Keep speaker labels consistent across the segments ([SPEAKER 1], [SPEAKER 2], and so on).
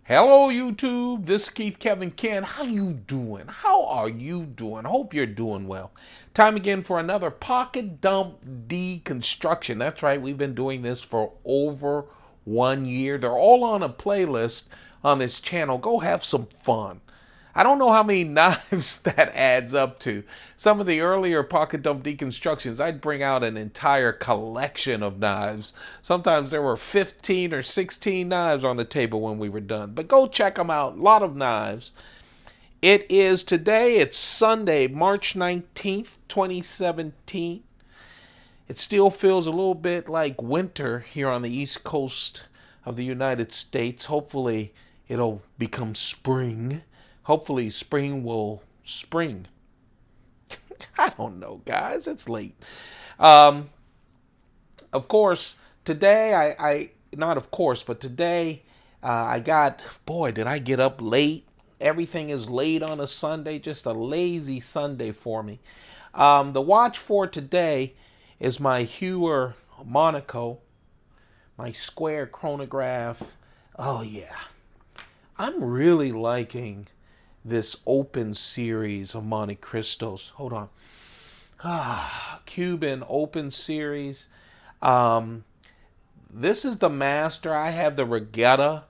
[SPEAKER 1] Hello YouTube, this is Keith Kevin Ken. How you doing? How are you doing? Hope you're doing well. Time again for another pocket dump deconstruction. That's right, we've been doing this for over 1 year. They're all on a playlist on this channel. Go have some fun. I don't know how many knives that adds up to. Some of the earlier pocket dump deconstructions, I'd bring out an entire collection of knives. Sometimes there were 15 or 16 knives on the table when we were done. But go check them out. A lot of knives. It's Sunday, March 19th, 2017. It still feels a little bit like winter here on the East Coast of the United States. Hopefully it'll become spring. Hopefully spring will spring. I don't know, guys. It's late. Um, of course, today not of course, but today boy, did I get up late. Everything is late on a Sunday, just a lazy Sunday for me. The watch for today is my Heuer Monaco, my square chronograph. Oh, yeah. I'm really liking this open series of Monte Cristos. Hold on. Cuban open series. This is the master. I have the regatta.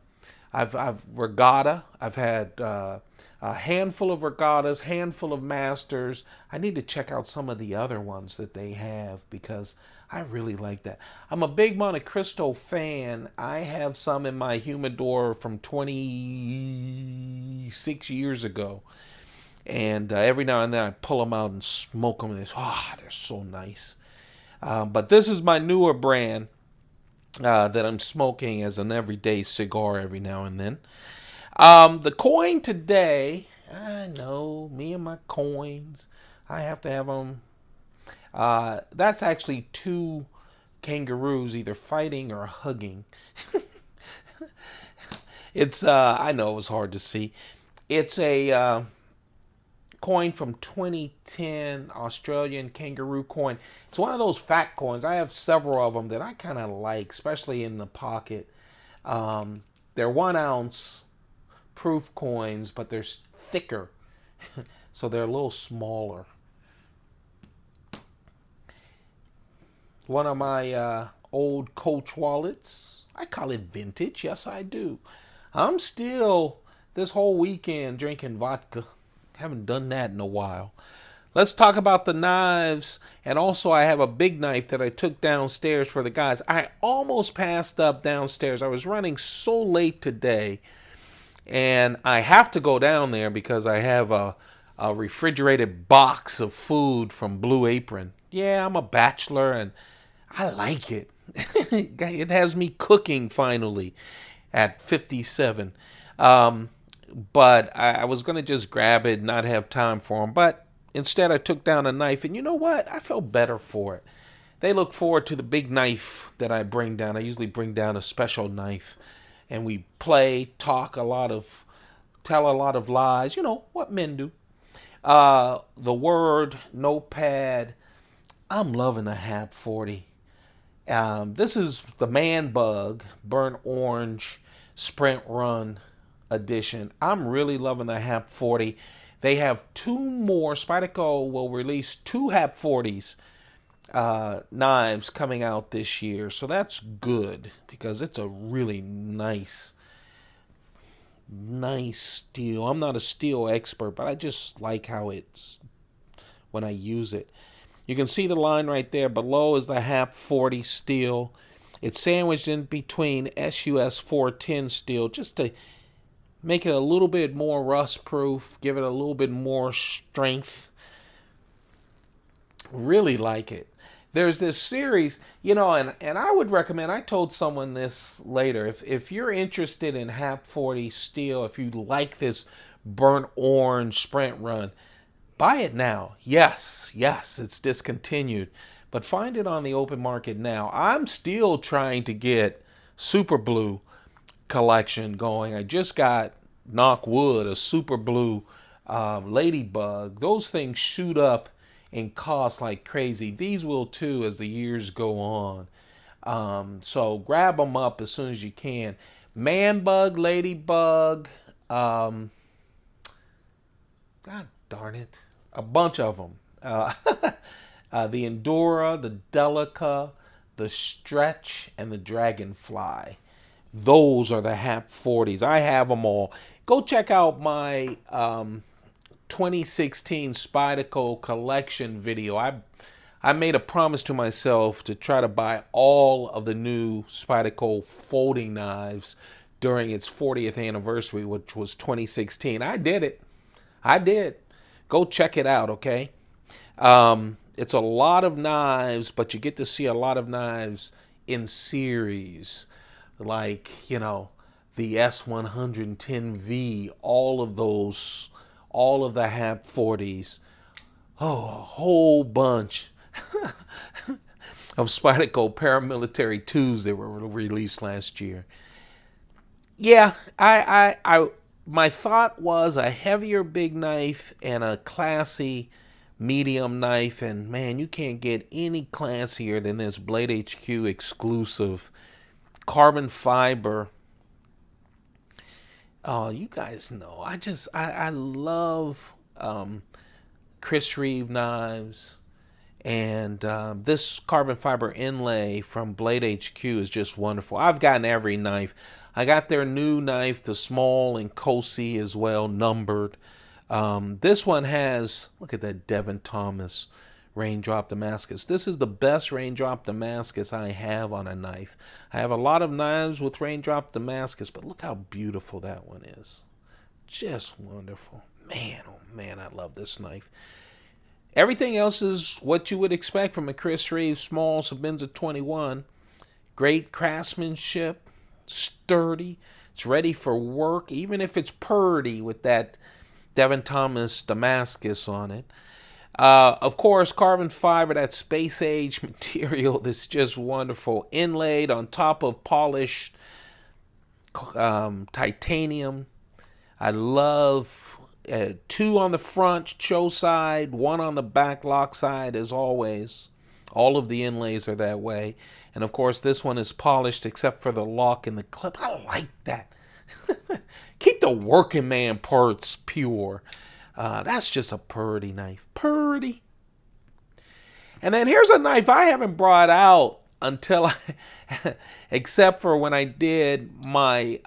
[SPEAKER 1] I've regatta. I've had a handful of regattas, handful of masters. I need to check out some of the other ones that they have because I really like that. I'm a big Monte Cristo fan. I have some in my humidor from 26 years ago. And every now and then I pull them out and smoke them. And they're so nice. But this is my newer brand that I'm smoking as an everyday cigar every now and then. The coin today, I know, me and my coins. I have to have them. That's actually two kangaroos either fighting or hugging. I know it was hard to see. It's a coin from 2010, Australian kangaroo coin. It's one of those fat coins. I have several of them that I kind of like, especially in the pocket. They're 1 ounce proof coins, but they're thicker, so they're a little smaller. One of my old Coach wallets. I call it vintage. Yes, I do. I'm still this whole weekend drinking vodka. Haven't done that in a while. Let's talk about the knives. And also I have a big knife that I took downstairs for the guys. I almost passed up downstairs. I was running so late today. And I have to go down there because I have a refrigerated box of food from Blue Apron. Yeah, I'm a bachelor and I like it. It has me cooking finally at 57. But I was going to just grab it and not have time for them. But instead I took down a knife. And you know what? I felt better for it. They look forward to the big knife that I bring down. I usually bring down a special knife. And we play, tell a lot of lies. You know, what men do. The word, notepad. I'm loving a Hap 40. This is the ManBug Burnt Orange Sprint Run edition. I'm really loving the Hap 40. They have two more. Spyderco will release two Hap 40s knives coming out this year. So that's good because it's a really nice steel. I'm not a steel expert, but I just like how it's when I use it. You can see the line right there. Below is the Hap 40 steel. It's sandwiched in between SUS 410 steel just to make it a little bit more rust proof, give it a little bit more strength. Really like it. There's this series, you know, and I would recommend, I told someone this later, if you're interested in Hap 40 steel, if you like this burnt orange sprint run, buy it now. Yes, it's discontinued, but find it on the open market now. I'm still trying to get Super Blue collection going. I just got, knock wood, a Super Blue Ladybug. Those things shoot up in cost like crazy. These will too as the years go on. So grab them up as soon as you can. ManBug, Ladybug, God darn it, a bunch of them. The Endura, the Delica, the Stretch, and the Dragonfly. Those are the HAP 40s. I have them all. Go check out my 2016 Spyderco collection video. I made a promise to myself to try to buy all of the new Spyderco folding knives during its 40th anniversary, which was 2016. I did it. I did. Go check it out, okay? It's a lot of knives, but you get to see a lot of knives in series. Like, you know, the S110V, all of those, all of the HAP 40s. Oh, a whole bunch of Spyderco paramilitary 2s that were released last year. Yeah, my thought was a heavier big knife and a classy medium knife, and man, you can't get any classier than this Blade HQ exclusive carbon fiber. Oh, you guys know, I love Chris Reeve knives, and this carbon fiber inlay from Blade HQ is just wonderful. I've gotten every knife. I got their new knife, the small and Cosi as well, numbered. This one has, look at that Devin Thomas raindrop Damascus. This is the best raindrop Damascus I have on a knife. I have a lot of knives with raindrop Damascus, but look how beautiful that one is. Just wonderful. Man, oh man, I love this knife. Everything else is what you would expect from a Chris Reeve small Sebenza 21. Great craftsmanship, sturdy. It's ready for work, even if it's purdy with that Devin Thomas Damascus on it. Of course, carbon fiber, that space age material that's just wonderful. Inlaid on top of polished titanium. I love 2 on the front chow side, 1 on the back lock side as always. All of the inlays are that way. And of course, this one is polished except for the lock and the clip. I like that. Keep the working man parts pure. That's just a purdy knife. Purdy. And then here's a knife I haven't brought out until except for when I did my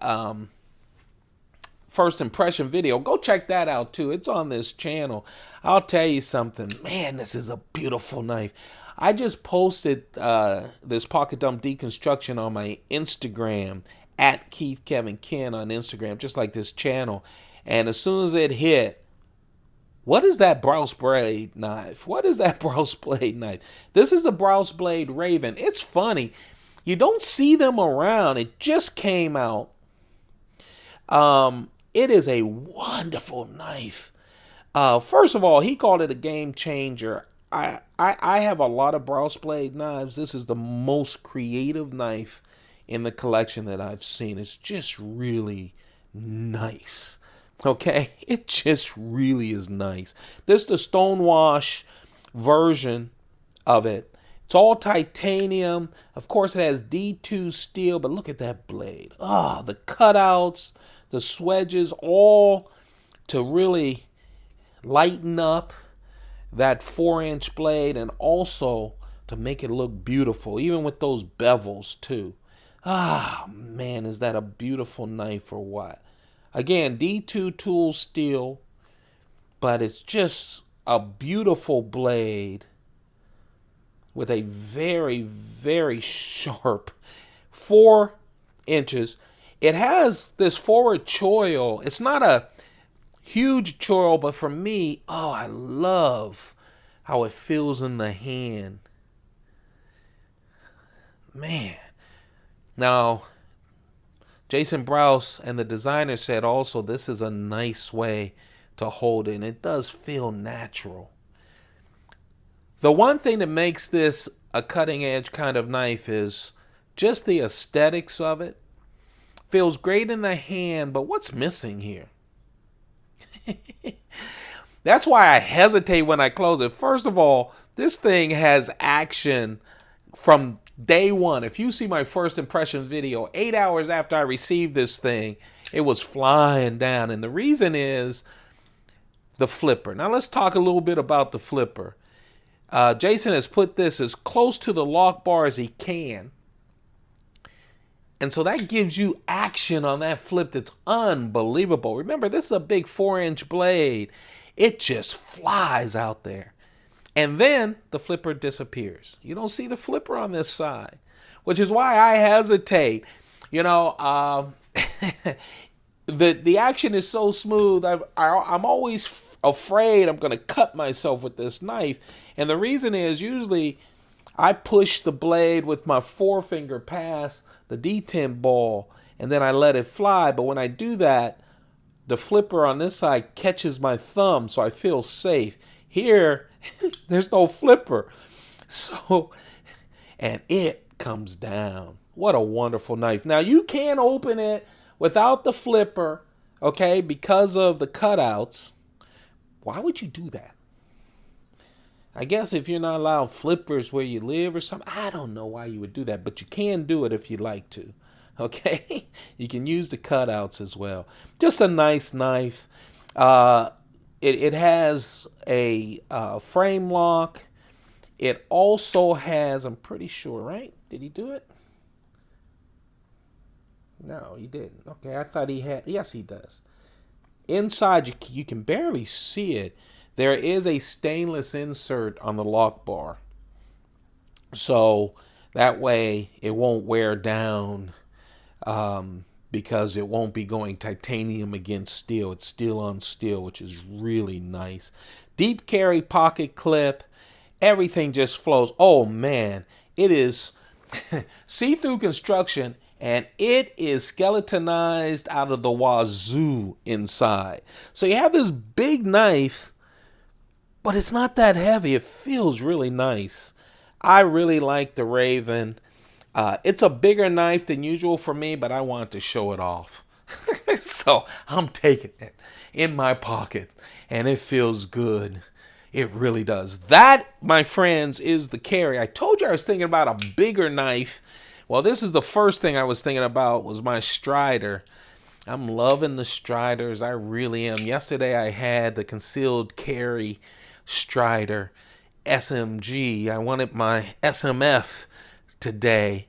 [SPEAKER 1] first impression video. Go check that out too. It's on this channel. I'll tell you something. Man, this is a beautiful knife. I just posted this pocket dump deconstruction on my Instagram at Keith Kevin Ken on Instagram, just like this channel. And as soon as it hit, what is that Brous blade knife? What is that Brous blade knife? This is the Brous blade Raven. It's funny. You don't see them around. It just came out. It is a wonderful knife. First of all, he called it a game changer. I have a lot of Brous blade knives. This is the most creative knife in the collection that I've seen. It's just really nice. Okay, it just really is nice. This is the stonewash version of it. It's all titanium. Of course, it has D2 steel, but look at that blade. Ah, the cutouts, the swedges, all to really lighten up that 4-inch blade and also to make it look beautiful, even with those bevels too. Ah, man, is that a beautiful knife or what? Again, D2 tool steel, but it's just a beautiful blade with a very, very sharp 4 inches. It has this forward choil. It's not a huge choil, but for me, oh, I love how it feels in the hand. Man. Now, Jason Brous and the designer said also this is a nice way to hold it, and it does feel natural. The one thing that makes this a cutting edge kind of knife is just the aesthetics of it. Feels great in the hand, but what's missing here? That's why I hesitate when I close it. First of all, this thing has action from day one. If you see my first impression video, 8 hours after I received this thing, it was flying down. And the reason is the flipper. Now let's talk a little bit about the flipper. Jason has put this as close to the lock bar as he can. And so that gives you action on that flip that's unbelievable. Remember, this is a big 4-inch blade. It just flies out there. And then the flipper disappears. You don't see the flipper on this side, which is why I hesitate. You know, the action is so smooth. I'm always afraid I'm going to cut myself with this knife. And the reason is usually I push the blade with my forefinger past the detent ball and then I let it fly. But when I do that, the flipper on this side catches my thumb, so I feel safe. Here, there's no flipper. So, and it comes down. What a wonderful knife. Now, you can open it without the flipper, okay, because of the cutouts. Why would you do that? I guess if you're not allowed flippers where you live or something, I don't know why you would do that, but you can do it if you'd like to, okay? You can use the cutouts as well. Just a nice knife. It has a frame lock. It also has, I'm pretty sure, right? Did he do it? No, he didn't. Okay, I thought he had. Yes, he does. Inside, you can barely see it. There is a stainless insert on the lock bar. So that way it won't wear down because it won't be going titanium against steel. It's steel on steel, which is really nice. Deep carry pocket clip. Everything just flows. Oh, man. It is see-through construction. And it is skeletonized out of the wazoo inside. So you have this big knife, but it's not that heavy. It feels really nice. I really like the Raven. It's a bigger knife than usual for me, but I want to show it off. So I'm taking it in my pocket, and it feels good. It really does. That, my friends, is the carry. I told you I was thinking about a bigger knife. Well, this is the first thing I was thinking about was my Strider. I'm loving the Striders. I really am. Yesterday I had the concealed carry Strider SMG. I wanted my SMF today,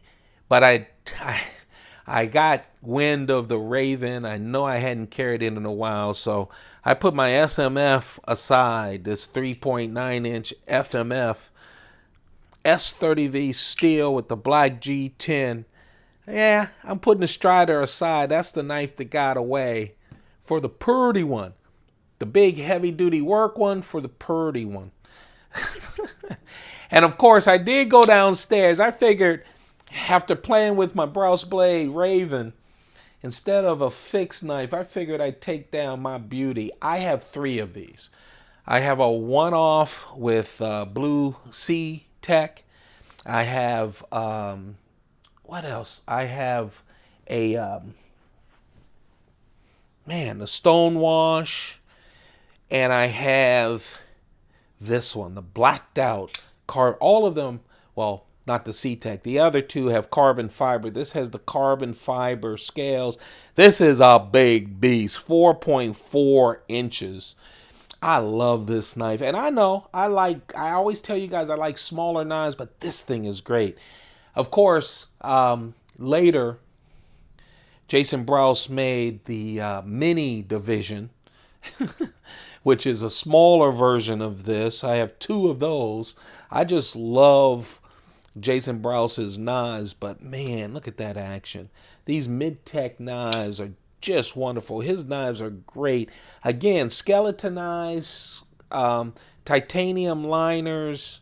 [SPEAKER 1] but I got wind of the Raven. I know I hadn't carried it in a while, so I put my SMF aside, this 3.9-inch FMF S30V steel with the black G10. Yeah, I'm putting the Strider aside. That's the knife that got away for the purdy one. The big heavy-duty work one for the purdy one. And of course, I did go downstairs. I figured after playing with my Brous blade Raven, instead of a fixed knife, I figured I'd take down my beauty. I have 3 of these. I have a one-off with Blue Sea Tech. I have what else? I have a the Stonewash, and I have this one, the blacked out all of them, well, not the C-Tech. The other 2 have carbon fiber. This has the carbon fiber scales. This is a big beast, 4.4 inches. I love this knife. And I know, I always tell you guys I like smaller knives, but this thing is great. Of course, later, Jason Brous made the mini division, which is a smaller version of this. I have 2 of those. I just love Jason Brous's knives, but man, look at that action. These mid-tech knives are just wonderful. His knives are great. Again, skeletonized titanium liners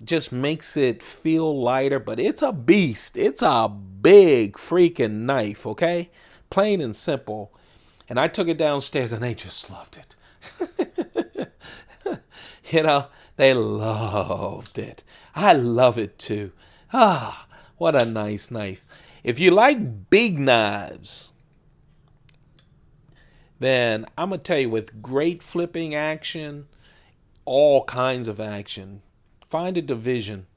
[SPEAKER 1] just makes it feel lighter, but it's a beast. It's a big freaking knife, okay? Plain and simple. And I took it downstairs and they just loved it. You know, they loved it. I love it too. Ah, what a nice knife. If you like big knives, then I'm going to tell you, with great flipping action, all kinds of action, find a division.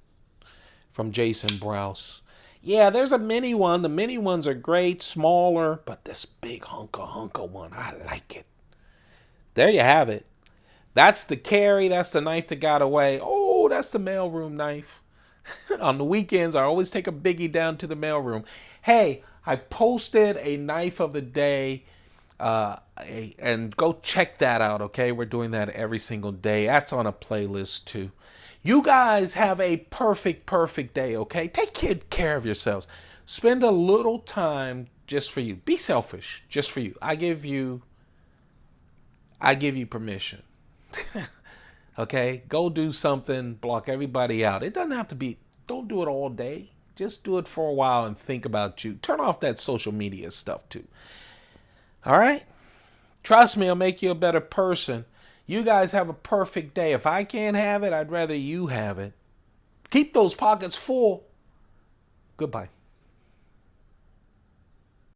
[SPEAKER 1] from Jason Brous. Yeah, there's a mini one. The mini ones are great, smaller, but this big hunka one, I like it. There you have it. That's the carry. That's the knife that got away. Oh, that's the mailroom knife. On the weekends, I always take a biggie down to the mailroom. Hey, I posted a knife of the day, and go check that out, okay? We're doing that every single day. That's on a playlist too. You guys have a perfect day, okay? Take good care of yourselves. Spend a little time just for you. Be selfish, just for you. I give you permission. Okay? Go do something, block everybody out. It doesn't have to be, don't do it all day. Just do it for a while and think about you. Turn off that social media stuff too. All right? Trust me, it'll make you a better person. You guys have a perfect day. If I can't have it, I'd rather you have it. Keep those pockets full. Goodbye.